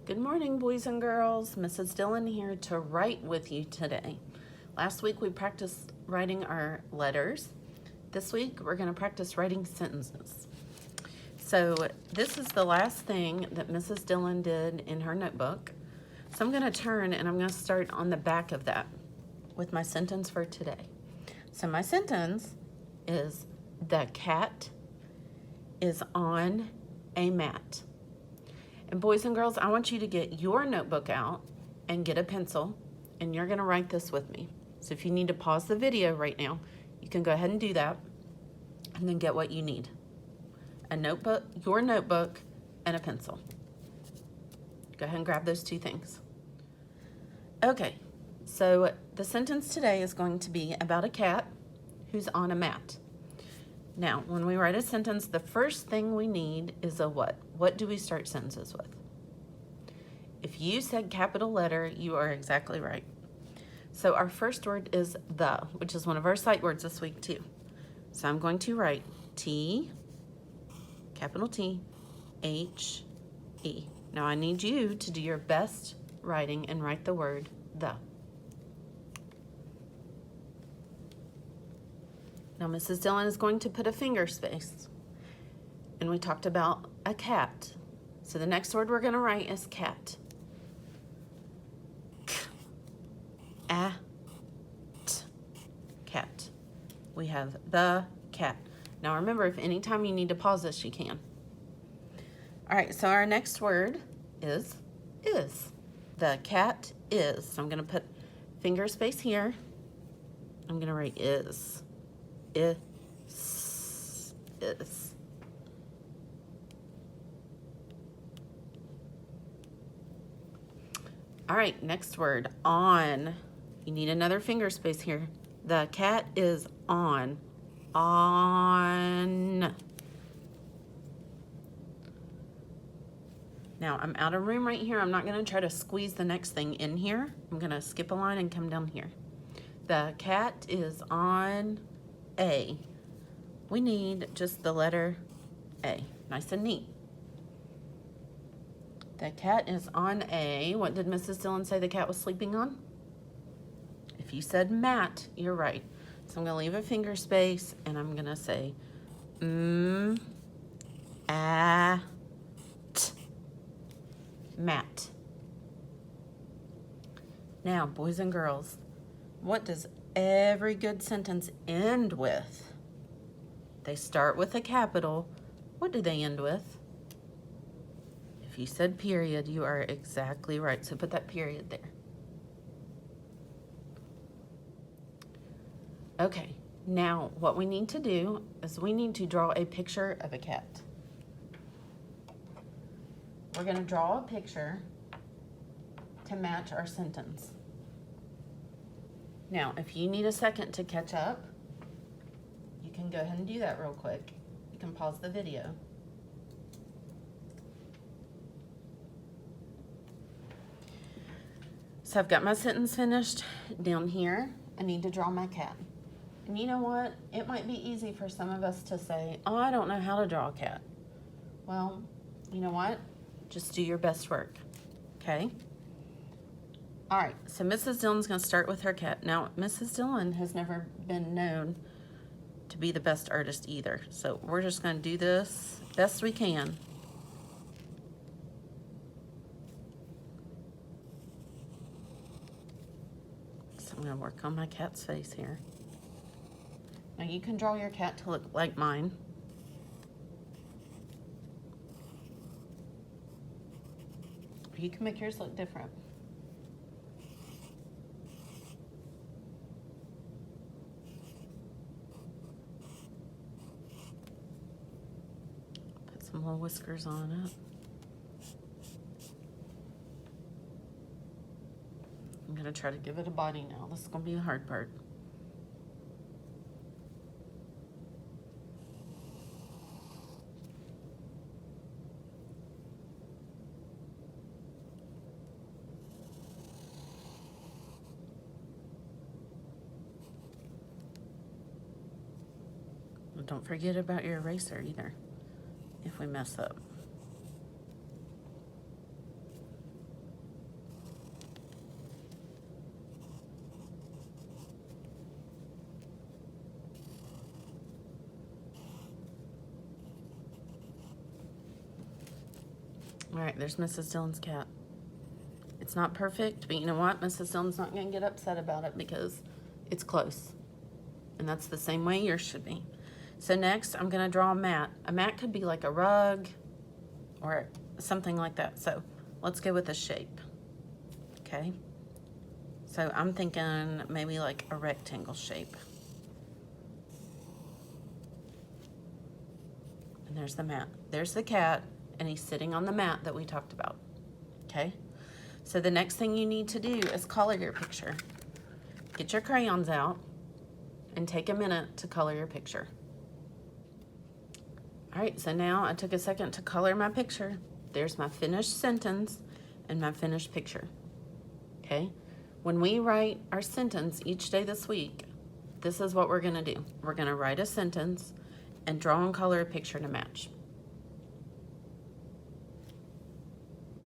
Good morning, boys and girls. Mrs. Dillon here to write with you today. Last week we practiced writing our letters. This week we're going to practice writing sentences. So this is the last thing that Mrs. Dillon did in her notebook. So I'm going to turn and I'm going to start on the back of that with my sentence for today. So my sentence is, the cat is on a mat. And boys and girls, I want you to get your notebook out and get a pencil, and you're going to write this with me. So if you need to pause the video right now, you can go ahead and do that, and then get what you need. A notebook, your notebook, and a pencil. Go ahead and grab those two things. Okay, so the sentence today is going to be about a cat who's on a mat. Now, when we write a sentence, the first thing we need is a what? What do we start sentences with? If you said capital letter, you are exactly right. So our first word is the, which is one of our sight words this week too. So I'm going to write T, capital T, H, E. Now I need you to do your best writing and write the word the. Now, Mrs. Dillon is going to put a finger space. And we talked about a cat. So the next word we're going to write is cat. Cat. We have the cat. Now remember, if anytime you need to pause this, you can. All right, so our next word is. The cat is. So I'm going to put finger space here. I'm going to write is. Is. All right, next word, on. You need another finger space here. The cat is on. On. Now, I'm out of room right here. I'm not going to try to squeeze the next thing in here. I'm going to skip a line and come down here. The cat is on A. We need just the letter A. Nice and neat. The cat is on A. What did Mrs. Dillon say the cat was sleeping on? If you said mat, you're right. So I'm going to leave a finger space and I'm going to say mat. Now, boys and girls, what does every good sentence end with? They start with a capital. What do they end with? If you said period, you are exactly right. So put that period there. Okay, now what we need to do is we need to draw a picture of a cat. We're going to draw a picture to match our sentence. Now, if you need a second to catch up, you can go ahead and do that real quick. You can pause the video. So I've got my sentence finished. Down here, I need to draw my cat. And you know what? It might be easy for some of us to say, oh, I don't know how to draw a cat. Well, you know what? Just do your best work, okay? All right, so Mrs. Dillon's gonna start with her cat. Now, Mrs. Dillon has never been known to be the best artist either. So we're just gonna do this best we can. So I'm gonna work on my cat's face here. Now you can draw your cat to look like mine. You can make yours look different. Put some little whiskers on it. I'm gonna try to give it a body now. This is gonna be the hard part. Don't forget about your eraser either, if we mess up. All right, there's Mrs. Dillon's cat. It's not perfect, but you know what? Mrs. Dillon's not gonna get upset about it because it's close. And that's the same way yours should be. So next, I'm gonna draw a mat. A mat could be like a rug or something like that. So let's go with a shape, okay? So I'm thinking maybe like a rectangle shape. And there's the mat. There's the cat, and he's sitting on the mat that we talked about, okay? So the next thing you need to do is color your picture. Get your crayons out and take a minute to color your picture. All right, so now I took a second to color my picture. There's my finished sentence and my finished picture, okay? When we write our sentence each day this week, this is what we're gonna do. We're gonna write a sentence and draw and color a picture to match.